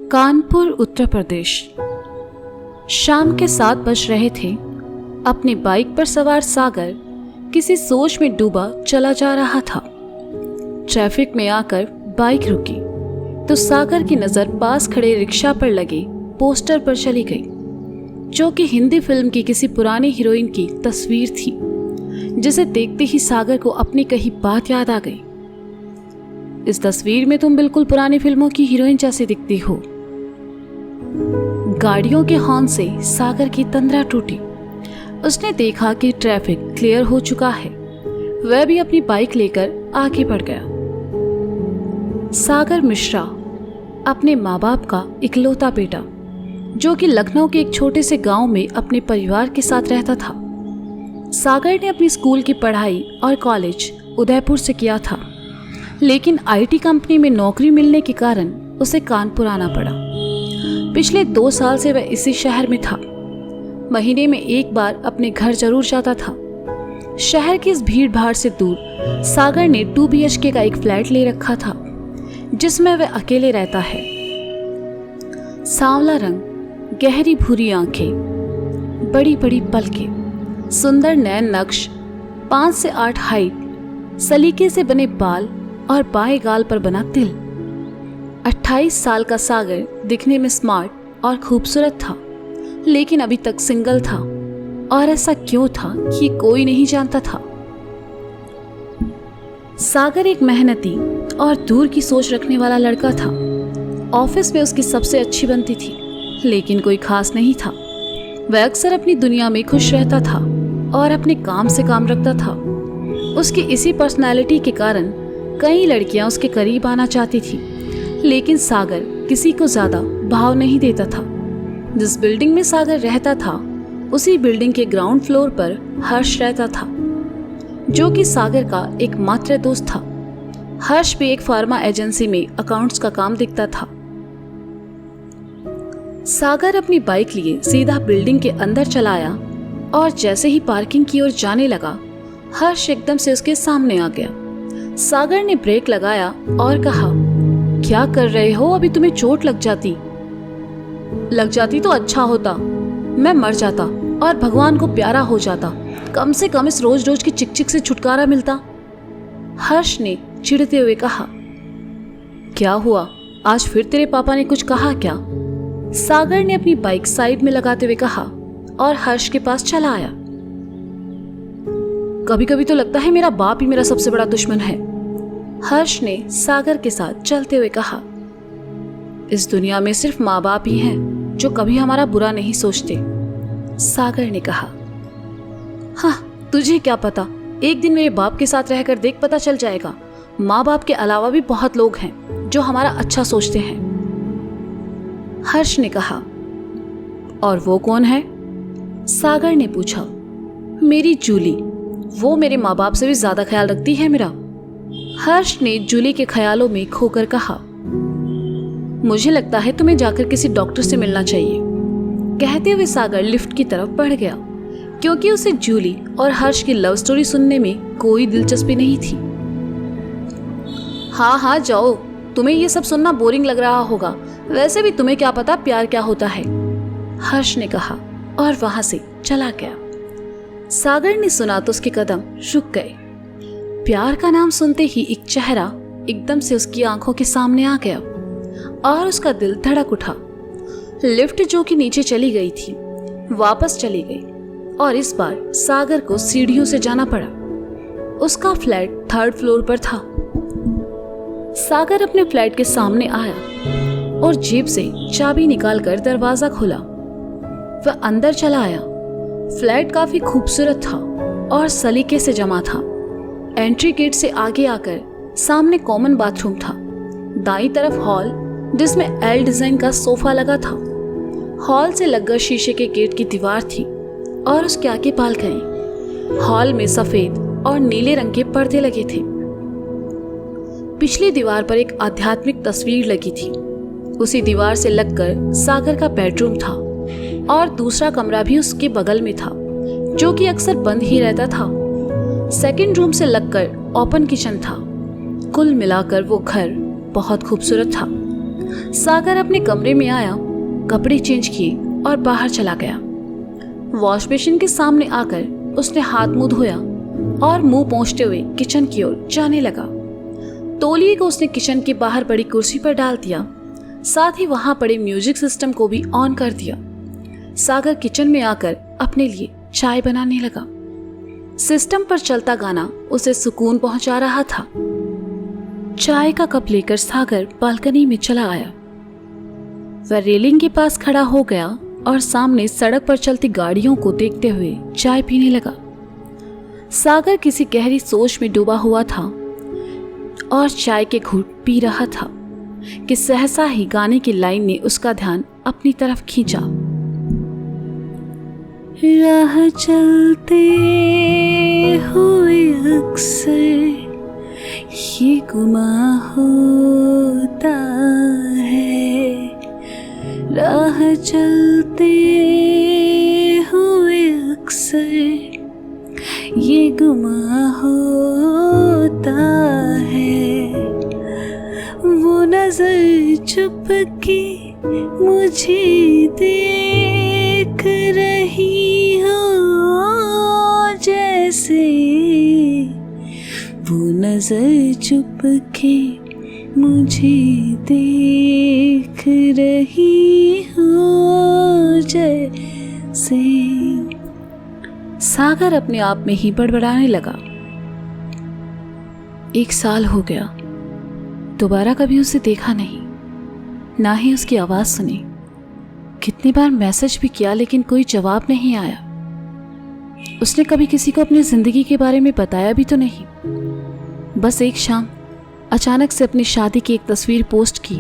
कानपुर, उत्तर प्रदेश। शाम के 7 बज रहे थे। अपनी बाइक पर सवार सागर किसी सोच में डूबा चला जा रहा था। ट्रैफिक में आकर बाइक रुकी तो सागर की नज़र पास खड़े रिक्शा पर लगे पोस्टर पर चली गई, जो कि हिंदी फिल्म की किसी पुरानी हीरोइन की तस्वीर थी, जिसे देखते ही सागर को अपनी कही बात याद आ गई। इस तस्वीर में तुम बिल्कुल पुरानी फिल्मों की हीरोइन जैसी दिखती हो। गाड़ियों के हॉर्न से सागर की तंद्रा टूटी। उसने देखा कि ट्रैफिक क्लियर हो चुका है। वह भी अपनी बाइक लेकर आगे बढ़ गया। सागर मिश्रा अपने माँ बाप का इकलौता बेटा, जो कि लखनऊ के एक छोटे से गांव में अपने परिवार के साथ रहता था। सागर ने अपनी स्कूल की पढ़ाई और कॉलेज उदयपुर से किया था, लेकिन आईटी कंपनी में नौकरी मिलने के कारण उसे कानपुर आना पड़ा। पिछले 2 साल से वह इसी शहर में था। महीने में एक बार अपने घर जरूर जाता था। शहर की इस भीड़ भाड़ से दूर सागर ने 2 BHK का एक फ्लैट ले रखा था, जिसमें वह अकेले रहता है। सांवला रंग, गहरी भूरी आंखें, बड़ी बड़ी पलकें, सुंदर नयन नक्श, 5 से 8 हाइट, सलीके से बने बाल और बाएं गाल पर बना तिल। 28 साल का सागर दिखने में स्मार्ट और खूबसूरत था, लेकिन अभी तक सिंगल था। और ऐसा क्यों था कि कोई नहीं जानता था। सागर एक मेहनती और दूर की सोच रखने वाला लड़का था। ऑफिस में उसकी सबसे अच्छी बनती थी, लेकिन कोई खास नहीं था। वह अक्सर अपनी दुनिया में खुश रहता था और अपने काम से काम रखता था। उसकी इसी पर्सनालिटी के कारण कई लड़कियां उसके करीब आना चाहती थी, लेकिन सागर किसी को ज्यादा भाव नहीं देता था। जिस बिल्डिंग में सागर रहता था, उसी बिल्डिंग के ग्राउंड फ्लोर पर हर्ष रहता था, जो कि सागर का एकमात्र दोस्त था। हर्ष भी एक फार्मा एजेंसी में अकाउंट्स का काम देखता था। सागर अपनी बाइक लिए सीधा बिल्डिंग के अंदर चला आया और जैसे ही पार्किंग की ओर जाने लगा, हर्ष एकदम से उसके सामने आ गया। सागर ने ब्रेक लगाया और कहा, क्या कर रहे हो? अभी तुम्हें चोट लग जाती तो अच्छा होता। मैं मर जाता और भगवान को प्यारा हो जाता। कम से कम इस रोज रोज की चिकचिक से छुटकारा मिलता। हर्ष ने चिढ़ते हुए कहा, क्या हुआ? आज फिर तेरे पापा ने कुछ कहा क्या? सागर ने अपनी बाइक साइड में लगाते हुए कहा और हर्ष के पास चला आया। कभी कभी तो लगता है मेरा बाप ही मेरा सबसे बड़ा दुश्मन है, हर्ष ने सागर के साथ चलते हुए कहा। इस दुनिया में सिर्फ माँ बाप ही हैं जो कभी हमारा बुरा नहीं सोचते, सागर ने कहा। हाँ, तुझे क्या पता, एक दिन मेरे बाप के साथ रहकर देख, पता चल जाएगा। माँ बाप के अलावा भी बहुत लोग हैं जो हमारा अच्छा सोचते हैं, हर्ष ने कहा। और वो कौन है? सागर ने पूछा। मेरी जूली, वो मेरे माँ बाप से भी ज्यादा ख्याल रखती है मेरा, हर्ष ने जूली के ख्यालों में खोकर कहा। मुझे लगता है तुम्हें जाकर किसी डॉक्टर से मिलना चाहिए, कहते हुए सागर लिफ्ट की तरफ बढ़ गया, क्योंकि उसे जूली और हर्ष की लव स्टोरी सुनने में कोई दिलचस्पी नहीं थी। हाँ जाओ, तुम्हें ये सब सुनना बोरिंग लग रहा होगा। वैसे भी तुम्हें क्या पता प्यार क्या होता है, हर्ष ने कहा और वहां से चला गया। सागर ने सुना तो उसके कदम रुक गए। प्यार का नाम सुनते ही एक चेहरा एकदम से उसकी आंखों के सामने आ गया और उसका दिल धड़क उठा। लिफ्ट जो कि नीचे चली गई थी, वापस चली गई और इस बार सागर को सीढ़ियों से जाना पड़ा। उसका फ्लैट 3rd फ्लोर पर था। सागर अपने फ्लैट के सामने आया और जेब से चाबी निकालकर दरवाजा खोला। वह अंदर चला आया। फ्लैट काफी खूबसूरत था और सलीके से जमा था। एंट्री गेट से आगे आकर सामने कॉमन बाथरूम था। दाईं तरफ हॉल, जिसमें एल डिजाइन का सोफा लगा था। हॉल से लगकर शीशे के गेट की दीवार थी और उसके आगे बालकनी। हॉल में सफेद और नीले रंग के पर्दे लगे थे। पिछली दीवार पर एक आध्यात्मिक तस्वीर लगी थी। उसी दीवार से लगकर सागर का बेडरूम था और दूसरा कमरा भी उसके बगल में था, जो कि अक्सर बंद ही रहता था। सेकंड रूम से लगकर ओपन किचन था। कुल मिलाकर वो घर बहुत खूबसूरत था। सागर अपने कमरे में आया, कपड़े चेंज किए और बाहर चला गया। वॉश बेसिन के सामने आकर उसने हाथ मुंह धोया और मुंह पोंछते हुए किचन की ओर जाने लगा। तौलिए को उसने किचन के बाहर पड़ी कुर्सी पर डाल दिया, साथ ही वहां पड़े म्यूजिक सिस्टम को भी ऑन कर दिया। सागर किचन में आकर अपने लिए चाय बनाने लगा। सिस्टम पर चलता गाना उसे सुकून पहुंचा रहा था। चाय का कप लेकर सागर बालकनी में चला आया। वह रेलिंग के पास खड़ा हो गया और सामने सड़क पर चलती गाड़ियों को देखते हुए चाय पीने लगा। सागर किसी गहरी सोच में डूबा हुआ था और चाय के घूंट पी रहा था कि सहसा ही गाने की लाइन ने उसका ध्यान अपनी तरफ खींचा। राह चलते हुए अक्सर ये गुमा होता है, राह चलते हुए अक्सर ये गुमा होता है। वो नजर चुपके मुझे देख रही हो जैसे, वो नजर चुपके मुझे देख रही हो जैसे। सागर अपने आप में ही बड़बड़ाने लगा। 1 साल हो गया, दोबारा कभी उसे देखा नहीं, ना ही उसकी आवाज सुनी। कितनी बार मैसेज भी किया लेकिन कोई जवाब नहीं आया। उसने कभी किसी को अपनी जिंदगी के बारे में बताया भी तो नहीं। बस एक शाम अचानक से अपनी शादी की एक तस्वीर पोस्ट की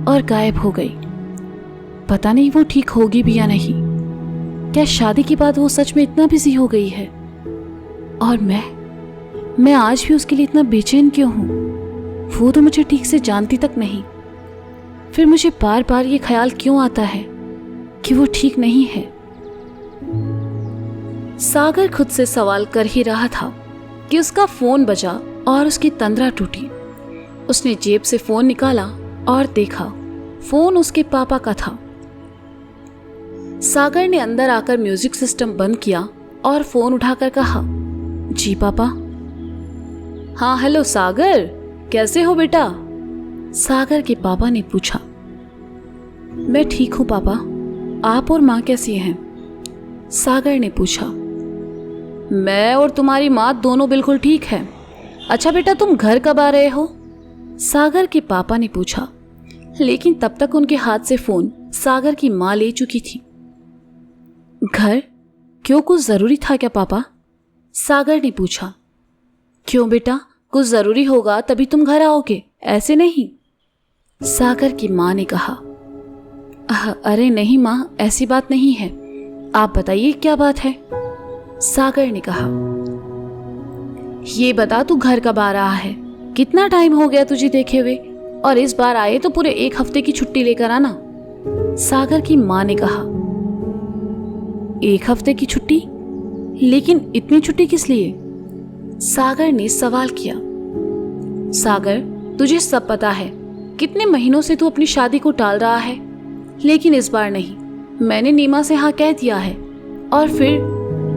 और गायब हो गई। पता नहीं वो ठीक होगी भी या नहीं। क्या शादी के बाद वो सच में इतना बिजी हो गई है? और मैं आज भी उसके लिए इतना बेचैन क्यों हूं? वो तो मुझे ठीक से जानती तक नहीं। फिर मुझे बार बार ये ख्याल क्यों आता है कि वो ठीक नहीं है? सागर खुद से सवाल कर ही रहा था कि उसका फोन बजा और उसकी तंद्रा टूटी। उसने जेब से फोन निकाला और देखा, फोन उसके पापा का था। सागर ने अंदर आकर म्यूजिक सिस्टम बंद किया और फोन उठाकर कहा, जी पापा। हाँ हेलो सागर, कैसे हो बेटा? सागर के पापा ने पूछा। मैं ठीक हूं पापा, आप और माँ कैसी हैं? सागर ने पूछा। मैं और तुम्हारी माँ दोनों बिल्कुल ठीक हैं। अच्छा बेटा, तुम घर कब आ रहे हो? सागर के पापा ने पूछा, लेकिन तब तक उनके हाथ से फोन सागर की माँ ले चुकी थी। घर? क्यों, कुछ जरूरी था क्या पापा? सागर ने पूछा। क्यों बेटा, कुछ जरूरी होगा तभी तुम घर आओगे, ऐसे नहीं। सागर की माँ ने कहा। अरे नहीं माँ, ऐसी बात नहीं है, आप बताइए क्या बात है? सागर ने कहा। ये बता, तू घर कब आ रहा है? कितना टाइम हो गया तुझे देखे हुए, और इस बार आए तो पूरे 1 हफ्ते की छुट्टी लेकर आना। सागर की माँ ने कहा। 1 हफ्ते की छुट्टी? लेकिन इतनी छुट्टी किस लिए? सागर ने सवाल किया। सागर, तुझे सब पता है, कितने महीनों से तू अपनी शादी को टाल रहा है, लेकिन इस बार नहीं। मैंने नीमा से हाँ कह दिया है। और फिर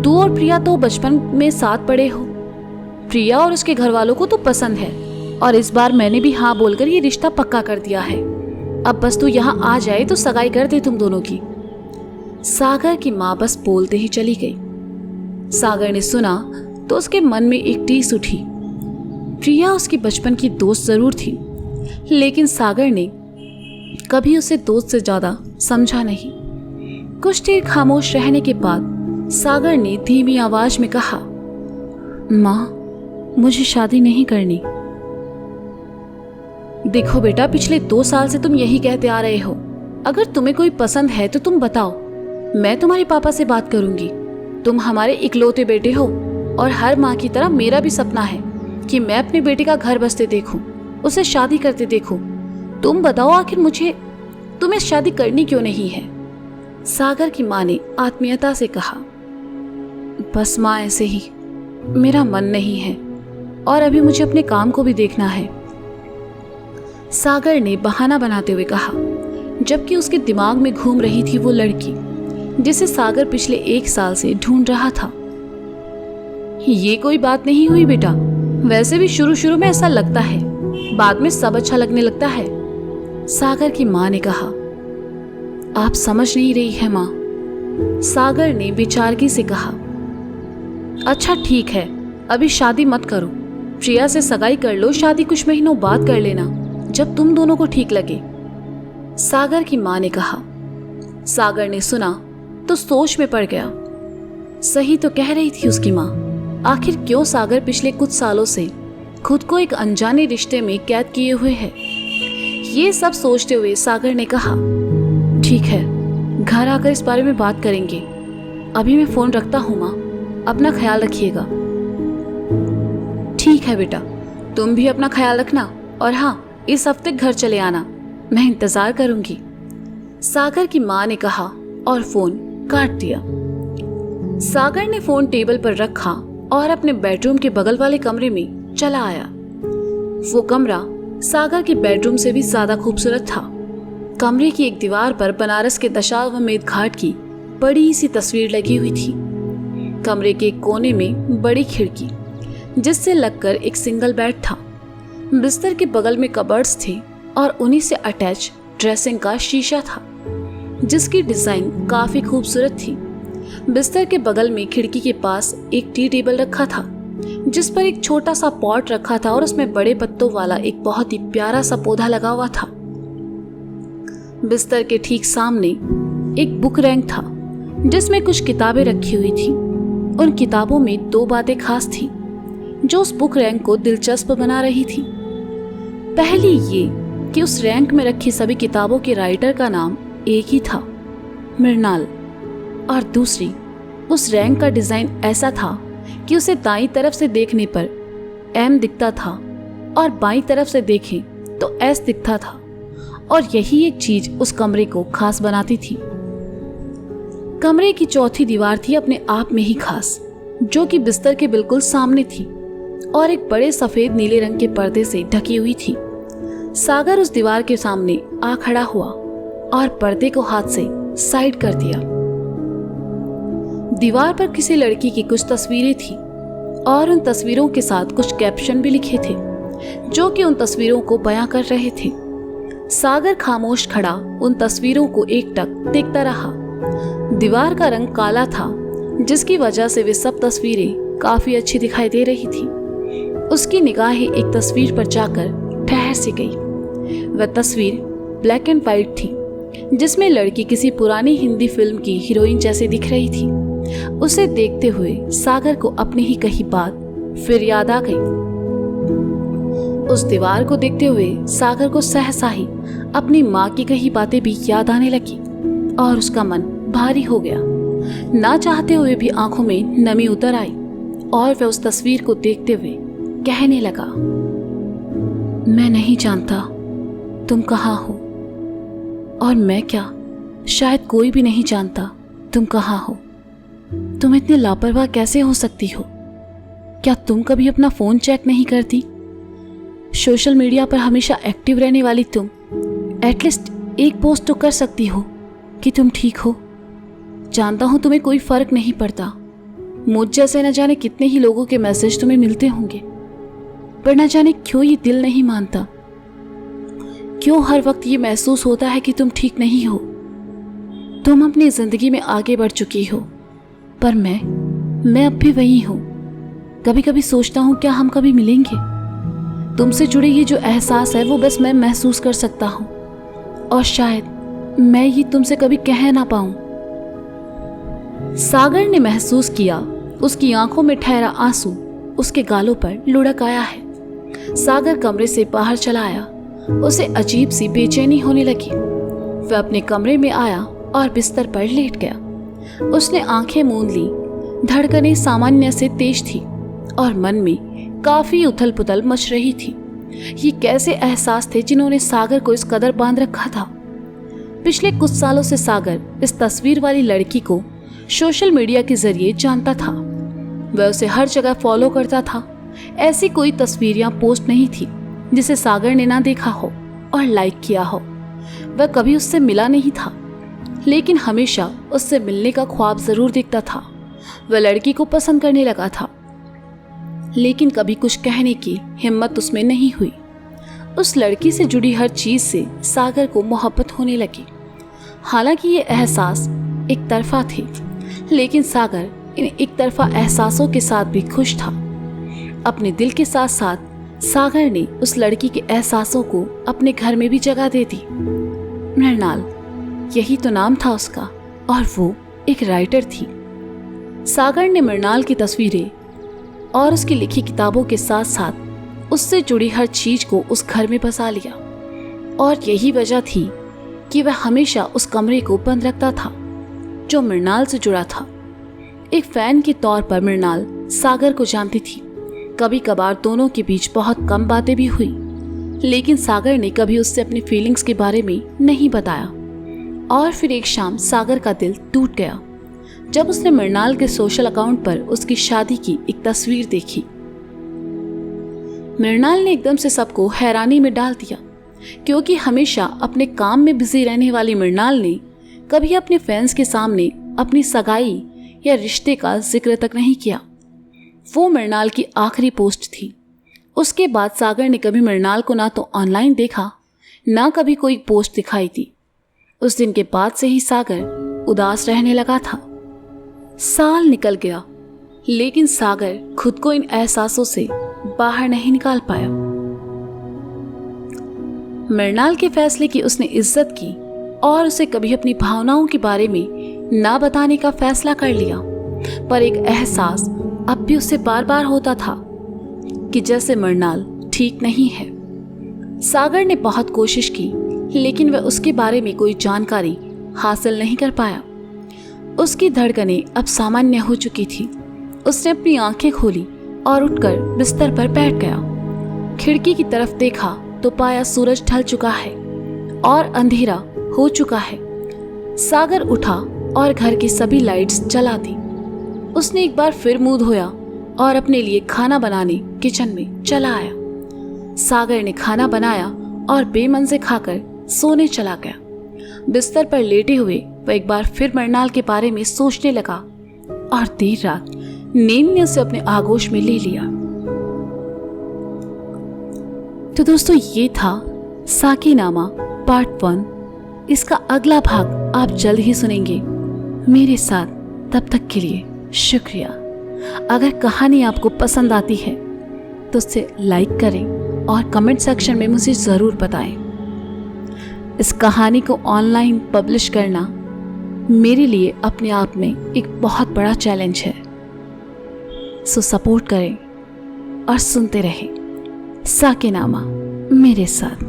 तू और प्रिया तो बचपन में साथ पढ़े हो। प्रिया और उसके घर वालों को तो पसंद है, और इस बार मैंने भी हाँ बोलकर ये रिश्ता पक्का कर दिया है। अब बस तू यहाँ आ जाए तो सगाई कर दे तुम दोनों की। सागर की माँ बस बोलते ही चली गई। सागर ने सुना तो उसके मन में एक टीस उठी। प्रिया उसकी बचपन की दोस्त जरूर थी, लेकिन सागर ने कभी उसे दोस्त से ज्यादा समझा नहीं। कुछ देर खामोश रहने के बाद सागर ने धीमी आवाज में कहा, माँ, मुझे शादी नहीं करनी। देखो बेटा, पिछले 2 साल से तुम यही कहते आ रहे हो। अगर तुम्हें कोई पसंद है तो तुम बताओ, मैं तुम्हारे पापा से बात करूंगी। तुम हमारे इकलौते बेटे हो, और हर माँ की तरह मेरा भी सपना है कि मैं अपने बेटे का घर बसते देखूं, उसे शादी करते देखूं। तुम बताओ, आखिर मुझे तुम्हें शादी करनी क्यों नहीं है? सागर की माँ ने आत्मीयता से कहा। बस माँ, ऐसे ही मेरा मन नहीं है, और अभी मुझे अपने काम को भी देखना है। सागर ने बहाना बनाते हुए कहा, जबकि उसके दिमाग में घूम रही थी वो लड़की जिसे सागर पिछले 1 साल से ढूंढ रहा था। ये कोई बात नहीं हुई बेटा, वैसे भी शुरू शुरू में ऐसा लगता है, बाद में सब अच्छा लगने लगता है, सागर की माँ ने कहा। आप समझ नहीं रही है माँ, सागर ने बेचारगी से कहा। अच्छा ठीक है, अभी शादी मत करो, प्रिया से सगाई कर लो, शादी कुछ महीनों बाद कर लेना जब तुम दोनों को ठीक लगे, सागर की माँ ने कहा। सागर ने सुना तो सोच में पड़ गया। सही तो कह रही थी उसकी माँ। आखिर क्यों सागर पिछले कुछ सालों से खुद को एक अनजाने रिश्ते में कैद किए हुए है। ये सब सोचते हुए सागर ने कहा, ठीक है, घर आकर इस बारे में बात करेंगे, अभी मैं फोन रखता हूँ माँ, अपना ख्याल रखिएगा। ठीक है बेटा, तुम भी अपना ख्याल रखना, और हाँ, इस हफ्ते घर चले आना, मैं इंतजार करूंगी, सागर की माँ ने कहा और फोन काट दिया। सागर ने फोन टेबल पर रखा और अपने बेडरूम के बगल वाले कमरे में चला आया। वो कमरा सागर के बेडरूम से भी ज्यादा खूबसूरत था। कमरे की एक दीवार पर बनारस के दशाश्वमेध घाट की बड़ी सी तस्वीर लगी हुई थी। कमरे के एक कोने में बड़ी खिड़की जिससे लगकर एक सिंगल बेड था। बिस्तर के बगल में कबर्ड्स थे और उन्हीं से अटैच ड्रेसिंग का शीशा था जिसकी डिजाइन काफी खूबसूरत थी। बिस्तर के बगल में खिड़की के पास एक टी टेबल रखा था जिस पर एक छोटा सा पॉट रखा था और उसमें बड़े पत्तों वाला एक बहुत ही प्यारा सा पौधा लगा हुआ था। बिस्तर के ठीक सामने एक बुक रैंक था जिसमें कुछ किताबें रखी हुई थी। उन किताबों में 2 बातें खास थी जो उस बुक रैंक को दिलचस्प बना रही थी। पहली ये कि उस रैंक में रखी सभी किताबों के राइटर का नाम एक ही था, मृणाल, और दूसरी उस रैंक का डिजाइन ऐसा था कि उसे दाईं तरफ से देखने पर एम दिखता था और बाईं तरफ से देखें तो एस दिखता था, और यही एक चीज उस कमरे को खास बनाती थी। कमरे की चौथी दीवार थी अपने आप में ही खास, जो कि बिस्तर के बिल्कुल सामने थी और एक बड़े सफेद नीले रंग के पर्दे से ढकी हुई थी। सागर उस दीवार के सामने आ खड़ा हुआ और पर्दे को हाथ से साइड कर दिया। दीवार पर किसी लड़की की कुछ तस्वीरें थी और उन तस्वीरों के साथ कुछ कैप्शन भी लिखे थे जो कि उन तस्वीरों को बयां कर रहे थे। सागर खामोश खड़ा उन तस्वीरों को एकटक देखता रहा। दीवार का रंग काला था जिसकी वजह से वे सब तस्वीरें काफी अच्छी दिखाई दे रही थी। उसकी निगाहें एक तस्वीर पर जाकर ठहर सी गई। वह तस्वीर ब्लैक एंड व्हाइट थी जिसमें लड़की किसी पुरानी हिंदी फिल्म की हीरोइन जैसे दिख रही थी। उसे देखते हुए सागर को अपनी ही कही बात फिर याद आ गई। उस दीवार को देखते हुए सागर को सहसा ही अपनी माँ की कही बातें भी याद आने लगी और उसका मन भारी हो गया। ना चाहते हुए भी आंखों में नमी उतर आई और वह उस तस्वीर को देखते हुए कहने लगा, मैं नहीं जानता तुम कहाँ हो, और मैं क्या, शायद कोई भी नहीं जानता तुम कहाँ हो। तुम इतने लापरवाह कैसे हो सकती हो? क्या तुम कभी अपना फोन चेक नहीं करती? सोशल मीडिया पर हमेशा एक्टिव रहने वाली तुम एटलीस्ट एक पोस्ट तो कर सकती हो कि तुम ठीक हो। जानता हूं तुम्हें कोई फर्क नहीं पड़ता। मुझ जैसे न जाने कितने ही लोगों के मैसेज तुम्हें मिलते होंगे, पर न जाने क्यों ये दिल नहीं मानता। क्यों हर वक्त ये महसूस होता है कि तुम ठीक नहीं हो। तुम अपनी जिंदगी में आगे बढ़ चुकी हो, पर मैं अब भी वही हूं। कभी कभी सोचता हूं क्या हम कभी मिलेंगे। तुमसे जुड़े ये जो एहसास है वो बस मैं महसूस कर सकता हूं, और शायद मैं ये तुमसे कभी कह ना पाऊं। सागर ने महसूस किया उसकी आंखों में ठहरा आंसू उसके गालों पर लुढ़क आया है। सागर कमरे से बाहर चला आया। उसे अजीब सी बेचैनी होने लगी। वह अपने कमरे में आया और बिस्तर पर लेट गया। उसने आंखें मूंद ली। धड़कनें सामान्य से तेज थी और मन में काफी उथल पुथल मच रही थी। ये कैसे एहसास थे जिन्होंने सागर को इस कदर बांध रखा था। पिछले कुछ सालों से सागर इस तस्वीर वाली लड़की को सोशल मीडिया के जरिए जानता था। वह उसे हर जगह फॉलो करता था। ऐसी कोई तस्वीर या पोस्ट नहीं थी जिसे सागर ने ना देखा हो। और लाइक किया हो। वह कभी उससे मिला नहीं था, लेकिन हमेशा उससे मिलने का ख्वाब जरूर दिखता था। वह लड़की को पसंद करने लगा था, लेकिन कभी कुछ कहने की हिम्मत उसमें नहीं हुई। उस लड़की से जुड़ी हर चीज से सागर को मोहब्बत होने लगी। हालांकि ये एहसास एक तरफा थे, लेकिन सागर इन एक तरफा एहसासों के साथ भी खुश था। अपने दिल के साथ साथ सागर ने उस लड़की के एहसासों को अपने घर में भी जगह दे दी। मृणाल, यही तो नाम था उसका, और वो एक राइटर थी। सागर ने मृणाल की तस्वीरें और उसकी लिखी किताबों के साथ साथ उससे जुड़ी हर चीज को उस घर में बसा लिया, और यही वजह थी कि वह हमेशा उस कमरे को बंद रखता था जो मृणाल से जुड़ा था। एक फैन के तौर पर मृणाल सागर को जानती थी। कभी कभार दोनों के बीच बहुत कम बातें भी हुई, लेकिन सागर ने कभी उससे अपनी फीलिंग्स के बारे में नहीं बताया। और फिर एक शाम सागर का दिल टूट गया जब उसने मृणाल के सोशल अकाउंट पर उसकी शादी की एक तस्वीर देखी। मृणाल ने एकदम से सबको हैरानी में डाल दिया, क्योंकि हमेशा अपने काम में बिजी रहने वाली मृणाल ने कभी अपने फैंस के सामने अपनी सगाई या रिश्ते का जिक्र तक नहीं किया। वो मृणाल की आखिरी पोस्ट थी। उसके बाद सागर ने कभी मृणाल को ना तो ऑनलाइन देखा, ना कभी कोई पोस्ट दिखाई दी। उस दिन के बाद से ही सागर उदास रहने लगा था। साल निकल गया, लेकिन सागर खुद को इन एहसासों से बाहर नहीं निकाल पाया। मृणाल के फैसले की उसने इज्जत की और उसे कभी अपनी भावनाओं के बारे में ना बताने का फैसला कर लिया। पर एक एहसास अब भी उसे बार बार होता था कि जैसे मृणाल ठीक नहीं है। सागर ने बहुत कोशिश की, लेकिन वह उसके बारे में कोई जानकारी हासिल नहीं कर पाया। उसकी धड़कनें अब सामान्य हो चुकी थी। उसने अपनी आंखें खोली और उठकर बिस्तर पर बैठ गया। खिड़की की तरफ देखा तो पाया सूरज ढल चुका है और अंधेरा हो चुका है। सागर उठा और घर की सभी लाइट्स जला दी। उसने एक बार फिर मुंह धोया और अपने लिए खाना बनाने किचन में चला आया। सागर ने खाना बनाया और बेमन से खाकर सोने चला गया। बिस्तर पर लेटे हुए वह एक बार फिर मृणाल के बारे में सोचने लगा, और देर रात नींद ने उसे अपने आगोश में ले लिया। तो दोस्तों, ये था साकेनामा पार्ट 1। इसका अगला भाग आप जल्द ही सुनेंगे मेरे साथ। तब तक के लिए शुक्रिया। अगर कहानी आपको पसंद आती है तो उसे लाइक करें और कमेंट सेक्शन में मुझे ज़रूर बताएं। इस कहानी को ऑनलाइन पब्लिश करना मेरे लिए अपने आप में एक बहुत बड़ा चैलेंज है। सो सपोर्ट करें और सुनते रहें साकेनामा मेरे साथ।